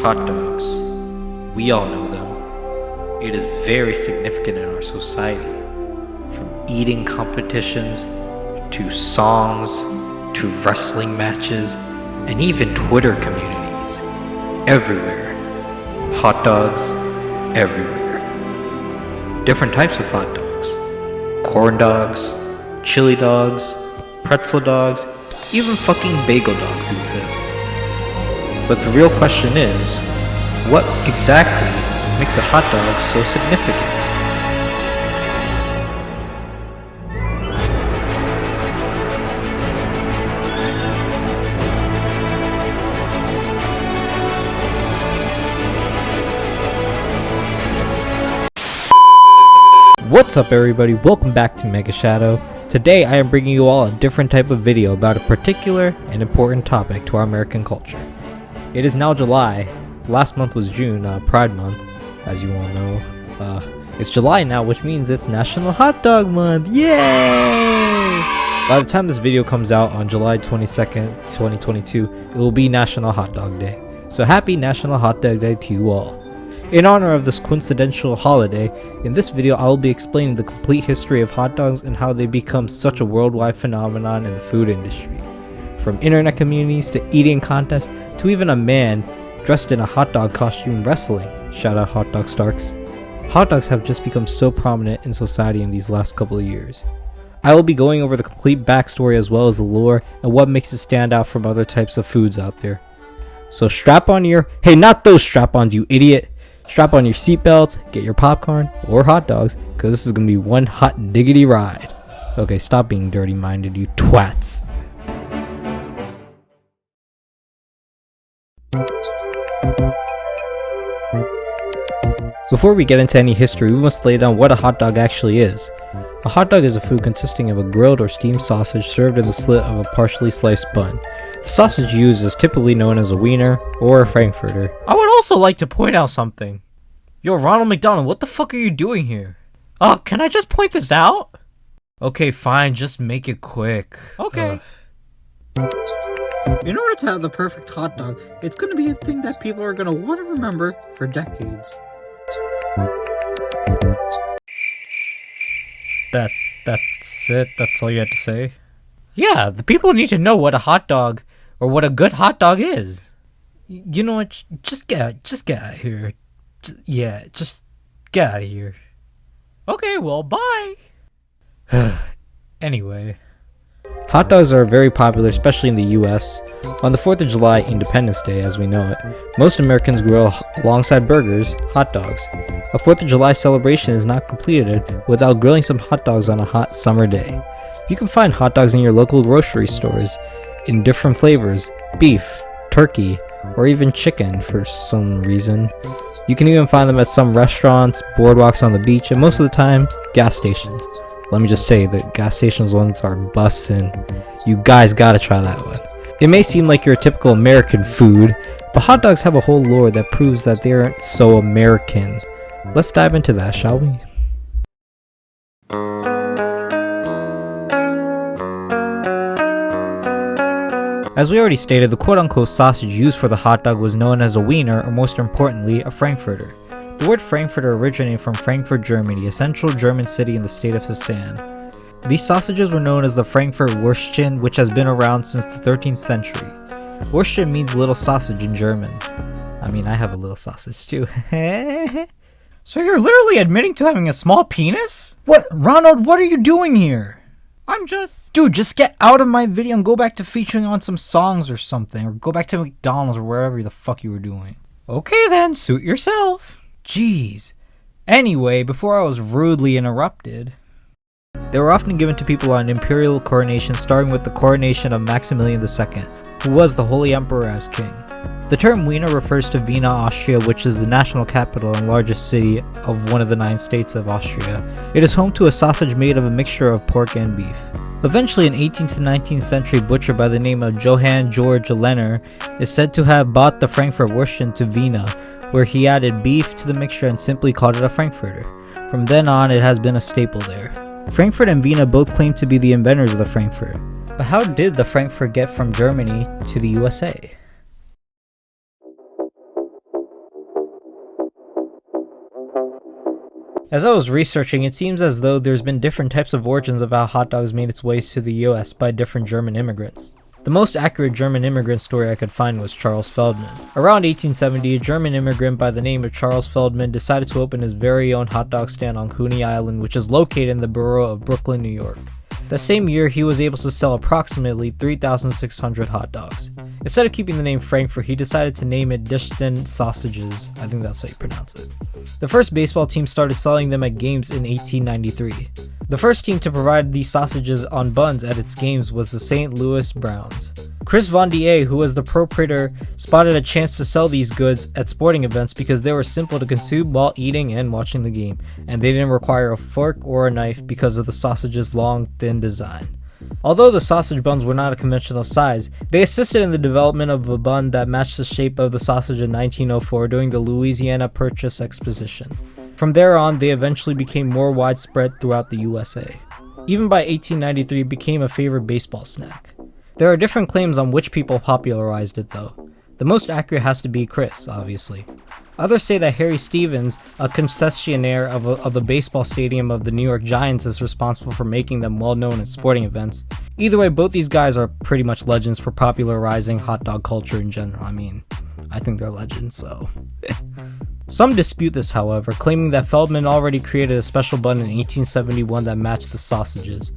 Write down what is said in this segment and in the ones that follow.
Hot dogs. We all know them. It is very significant in our society. From eating competitions, to songs, to wrestling matches, and even Twitter communities. Everywhere. Hot dogs, everywhere. Different types of hot dogs. Corn dogs, chili dogs, pretzel dogs, even fucking bagel dogs exist. But the real question is, what exactly makes a hot dog so significant? What's up everybody, welcome back to Mega Shadow. Today I am bringing you all a different type of video about a particular and important topic to our American culture. It is now July. Last month was June, Pride Month, as you all know. It's July now, which means it's National Hot Dog Month. Yay! By the time this video comes out on July 22nd, 2022, it will be National Hot Dog Day. So happy National Hot Dog Day to you all. In honor of this coincidental holiday, in this video I will be explaining the complete history of hot dogs and how they become such a worldwide phenomenon in the food industry. From internet communities to eating contests to even a man dressed in a hot dog costume wrestling. Shout out Hot Dog Starks. Hot dogs have just become so prominent in society in these last couple of years. I will be going over the complete backstory as well as the lore and what makes it stand out from other types of foods out there. So strap on your, hey, not those strap-ons you idiot. Strap on your seatbelts, get your popcorn or hot dogs, because this is going to be one hot diggity ride. Okay, stop being dirty-minded, you twats. Before we get into any history, we must lay down what a hot dog actually is. A hot dog is a food consisting of a grilled or steamed sausage served in the slit of a partially sliced bun. The sausage used is typically known as a wiener or a frankfurter. I would also like to point out something. Yo, Ronald McDonald, what the fuck are you doing here? Oh, can I just point this out? Okay, fine, just make it quick. Okay. In order to have the perfect hot dog, it's going to be a thing that people are going to want to remember for decades. That's it? That's all you had to say? Yeah, the people need to know what a hot dog, or what a good hot dog is. You know what? Just get out of here. Just get out of here. Okay, well, bye. Anyway. Hot dogs are very popular, especially in the US. On the 4th of July, Independence Day as we know it, most Americans grill alongside burgers, hot dogs. A 4th of July celebration is not completed without grilling some hot dogs on a hot summer day. You can find hot dogs in your local grocery stores in different flavors, beef, turkey, or even chicken for some reason. You can even find them at some restaurants, boardwalks on the beach, and most of the time, gas stations. Let me just say that gas stations ones are bussin'. You guys gotta try that one. It may seem like your typical American food, but hot dogs have a whole lore that proves that they aren't so American. Let's dive into that, shall we? As we already stated, the quote-unquote sausage used for the hot dog was known as a wiener, or most importantly, a frankfurter. The word frankfurter originated from Frankfurt, Germany, a central German city in the state of Hesse. These sausages were known as the Frankfurt Würstchen, which has been around since the 13th century. Würstchen means little sausage in German. I mean, I have a little sausage too. So you're literally admitting to having a small penis? What? Ronald, what are you doing here? Dude, just get out of my video and go back to featuring on some songs or something. Or go back to McDonald's or wherever the fuck you were doing. Okay then, suit yourself. Jeez. Anyway, before I was rudely interrupted. They were often given to people on imperial coronation, starting with the coronation of Maximilian II, who was the Holy Emperor as king. The term Wiener refers to Vienna, Austria, which is the national capital and largest city of one of the 9 states of Austria. It is home to a sausage made of a mixture of pork and beef. Eventually, an 18th to 19th century butcher by the name of Johann Georg Lenner is said to have bought the Frankfurt Würstchen to Vienna, where he added beef to the mixture and simply called it a frankfurter. From then on, it has been a staple there. Frankfurt and Vienna both claim to be the inventors of the Frankfurt. But how did the Frankfurt get from Germany to the USA? As I was researching, it seems as though there's been different types of origins of how hot dogs made its way to the US by different German immigrants. The most accurate German immigrant story I could find was Charles Feldman. Around 1870, a German immigrant by the name of Charles Feldman decided to open his very own hot dog stand on Coney Island, which is located in the borough of Brooklyn, New York. The same year, he was able to sell approximately 3,600 hot dogs. Instead of keeping the name Frankfurt, he decided to name it Difem sausages. I think that's how you pronounce it. The first baseball team started selling them at games in 1893. The first team to provide these sausages on buns at its games was the St. Louis Browns. Chris Von Die, who was the proprietor, spotted a chance to sell these goods at sporting events because they were simple to consume while eating and watching the game, and they didn't require a fork or a knife because of the sausage's long, thin design. Although the sausage buns were not a conventional size, they assisted in the development of a bun that matched the shape of the sausage in 1904 during the Louisiana Purchase Exposition. From there on, they eventually became more widespread throughout the USA. Even by 1893, it became a favorite baseball snack. There are different claims on which people popularized it though. The most accurate has to be Chris, obviously. Others say that Harry Stevens, a concessionaire of the baseball stadium of the New York Giants, is responsible for making them well known at sporting events. Either way, both these guys are pretty much legends for popularizing hot dog culture in general. I mean, I think they're legends, so... Some dispute this, however, claiming that Feldman already created a special bun in 1871 that matched the sausages.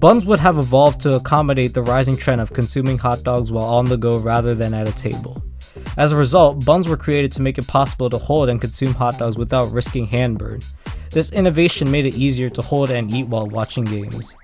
Buns would have evolved to accommodate the rising trend of consuming hot dogs while on the go rather than at a table. As a result, buns were created to make it possible to hold and consume hot dogs without risking hand burn. This innovation made it easier to hold and eat while watching games.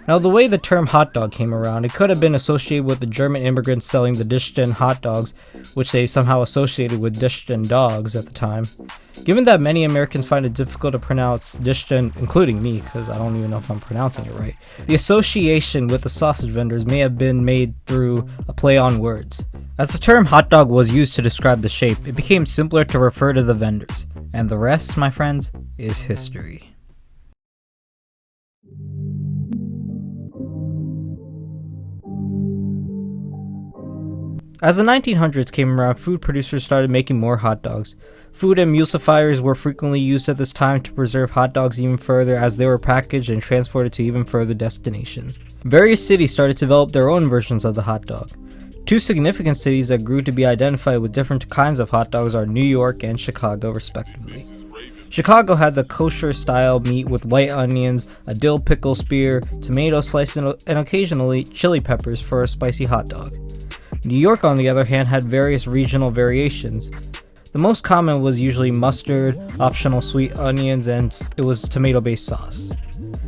Now, the way the term hot dog came around, it could have been associated with the German immigrants selling the Dischen hot dogs, which they somehow associated with Dischen dogs at the time. Given that many Americans find it difficult to pronounce Dischen, including me, because I don't even know if I'm pronouncing it right, the association with the sausage vendors may have been made through a play on words. As the term hot dog was used to describe the shape, it became simpler to refer to the vendors. And the rest, my friends, is history. As the 1900s came around, food producers started making more hot dogs. Food emulsifiers were frequently used at this time to preserve hot dogs even further as they were packaged and transported to even further destinations. Various cities started to develop their own versions of the hot dog. Two significant cities that grew to be identified with different kinds of hot dogs are New York and Chicago, respectively. Chicago had the kosher-style meat with white onions, a dill pickle spear, tomato slice, and occasionally chili peppers for a spicy hot dog. New York, on the other hand, had various regional variations. The most common was usually mustard, optional sweet onions, and it was tomato-based sauce.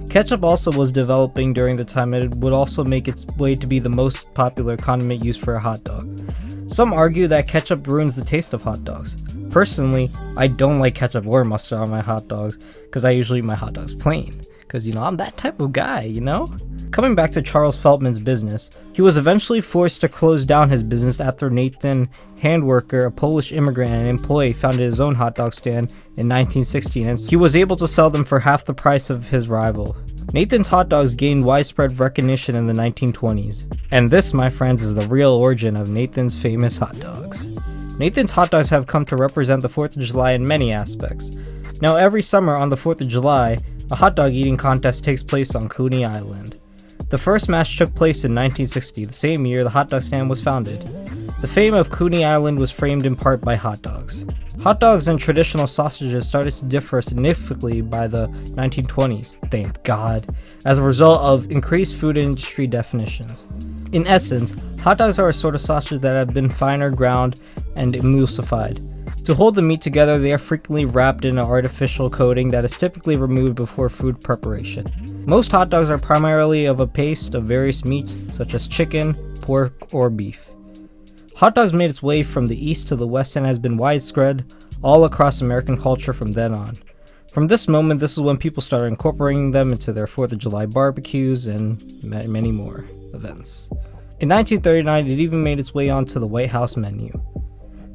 Ketchup also was developing during the time, and it would also make its way to be the most popular condiment used for a hot dog. Some argue that ketchup ruins the taste of hot dogs. Personally, I don't like ketchup or mustard on my hot dogs, because I usually eat my hot dogs plain. Because, I'm that type of guy, Coming back to Charles Feldman's business, he was eventually forced to close down his business after Nathan Handwerker, a Polish immigrant and employee, founded his own hot dog stand in 1916, and he was able to sell them for half the price of his rival. Nathan's hot dogs gained widespread recognition in the 1920s. And this, my friends, is the real origin of Nathan's famous hot dogs. Nathan's hot dogs have come to represent the 4th of July in many aspects. Now, every summer on the 4th of July, a hot dog eating contest takes place on Coney Island. The first match took place in 1960, the same year the hot dog stand was founded. The fame of Coney Island was framed in part by hot dogs. Hot dogs and traditional sausages started to differ significantly by the 1920s, thank God, as a result of increased food industry definitions. In essence, hot dogs are a sort of sausage that have been finer ground and emulsified. To hold the meat together, they are frequently wrapped in an artificial coating that is typically removed before food preparation. Most hot dogs are primarily of a paste of various meats such as chicken, pork, or beef. Hot dogs made its way from the east to the west and has been widespread all across American culture from then on. From this moment, this is when people started incorporating them into their 4th of July barbecues and many more events. In 1939, it even made its way onto the White House menu.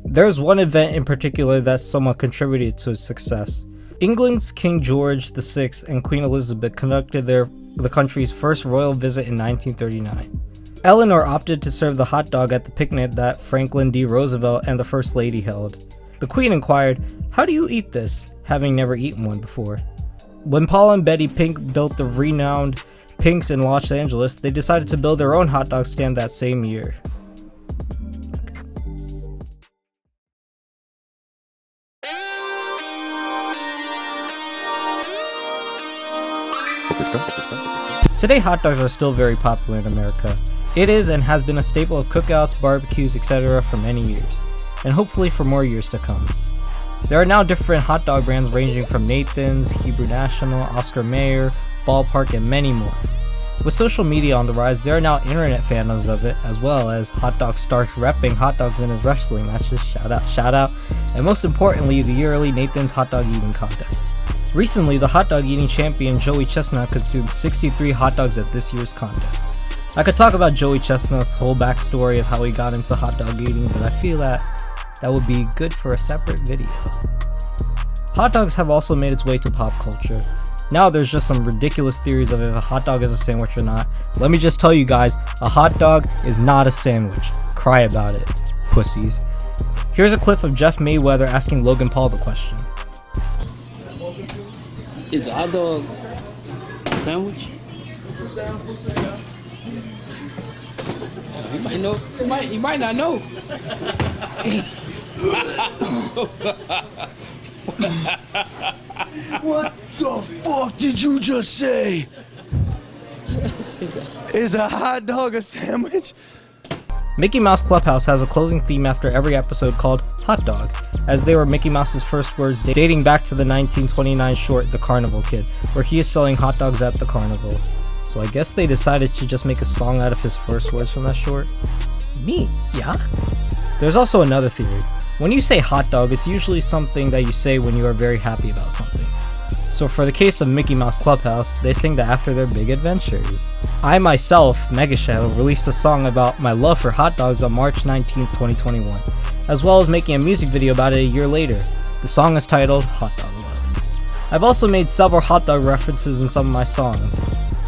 There's one event in particular that somewhat contributed to its success. England's King George VI and Queen Elizabeth conducted the country's first royal visit in 1939. Eleanor opted to serve the hot dog at the picnic that Franklin D. Roosevelt and the First Lady held. The Queen inquired, "How do you eat this?" having never eaten one before. When Paul and Betty Pink built the renowned Pink's in Los Angeles, they decided to build their own hot dog stand that same year. Today, hot dogs are still very popular in America. It is and has been a staple of cookouts, barbecues, etc. for many years, and hopefully for more years to come. There are now different hot dog brands ranging from Nathan's, Hebrew National, Oscar Mayer, Ballpark, and many more. With social media on the rise, there are now internet fandoms of it, as well as Hot Dog Starks repping hot dogs in his wrestling matches, shout out, and most importantly, the yearly Nathan's Hot Dog Eating Contest. Recently, the hot dog eating champion Joey Chestnut consumed 63 hot dogs at this year's contest. I could talk about Joey Chestnut's whole backstory of how he got into hot dog eating, but I feel that would be good for a separate video. Hot dogs have also made its way to pop culture. Now there's just some ridiculous theories of if a hot dog is a sandwich or not. Let me just tell you guys, a hot dog is not a sandwich. Cry about it, pussies. Here's a clip of Jeff Mayweather asking Logan Paul the question. Is a hot dog a sandwich? He might know. He might not know. What the fuck did you just say? Is a hot dog a sandwich? Mickey Mouse Clubhouse has a closing theme after every episode called Hot Dog, as they were Mickey Mouse's first words dating back to the 1929 short The Carnival Kid, where he is selling hot dogs at the carnival. So I guess they decided to just make a song out of his first words from that short. Neat, yeah? There's also another theory. When you say hot dog, it's usually something that you say when you are very happy about something. So for the case of Mickey Mouse Clubhouse, they sing that after their big adventures. I myself, Megashadow, released a song about my love for hot dogs on March 19, 2021, as well as making a music video about it a year later. The song is titled Hot Dog Love. I've also made several hot dog references in some of my songs.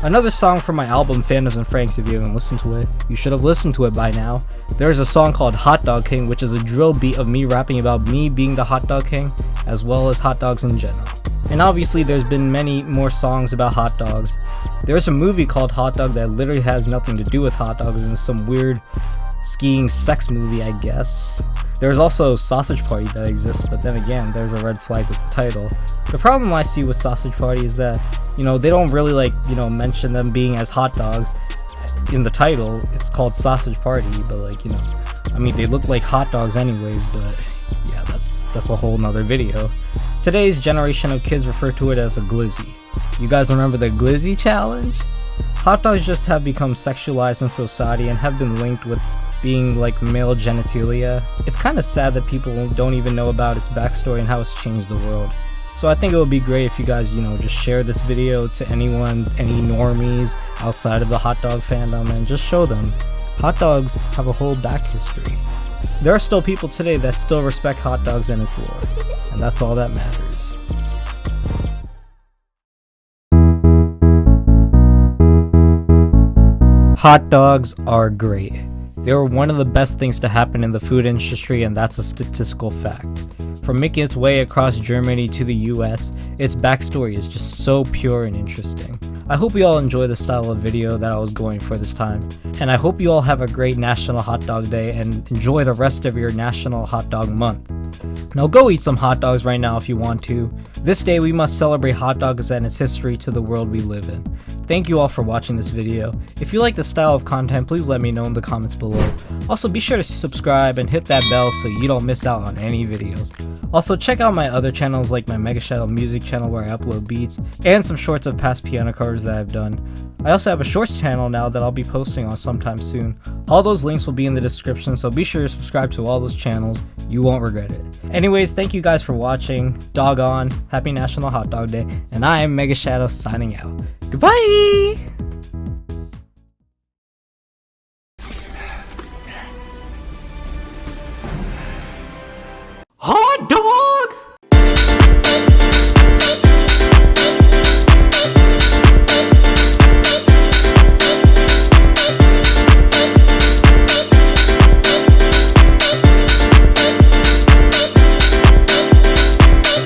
Another song from my album Fandoms and Franks, if you haven't listened to it, you should have listened to it by now. There's a song called Hot Dog King, which is a drill beat of me rapping about me being the hot dog king, as well as hot dogs in general. And obviously there's been many more songs about hot dogs. There's a movie called Hot Dog that literally has nothing to do with hot dogs and some weird skiing sex movie, I guess. There's also Sausage Party that exists, but then again, there's a red flag with the title. The problem I see with Sausage Party is that, they don't really mention them being as hot dogs in the title. It's called Sausage Party, but they look like hot dogs anyways, but yeah, that's a whole nother video. Today's generation of kids refer to it as a glizzy. You guys remember the glizzy challenge? Hot dogs just have become sexualized in society and have been linked with being like male genitalia. It's kind of sad that people don't even know about its backstory and how it's changed the world. So I think it would be great if you guys, just share this video to anyone, any normies outside of the hot dog fandom, and just show them hot dogs have a whole back history. There are still people today that still respect hot dogs and its lore, and that's all that matters. Hot dogs are great. They were one of the best things to happen in the food industry, and that's a statistical fact. From making its way across Germany to the US, its backstory is just so pure and interesting. I hope you all enjoy the style of video that I was going for this time, and I hope you all have a great National Hot Dog Day and enjoy the rest of your National Hot Dog Month. Now go eat some hot dogs right now if you want to. This day we must celebrate hot dogs and its history to the world we live in. Thank you all for watching this video. If you like this style of content, please let me know in the comments below. Also be sure to subscribe and hit that bell so you don't miss out on any videos. Also check out my other channels like my Mega Shadow music channel where I upload beats and some shorts of past piano covers that I've done. I also have a shorts channel now that I'll be posting on sometime soon. All those links will be in the description, so be sure to subscribe to all those channels. You won't regret it. Anyways, thank you guys for watching. Doggone, happy National Hot Dog Day, and I am Mega Shadow signing out. Goodbye!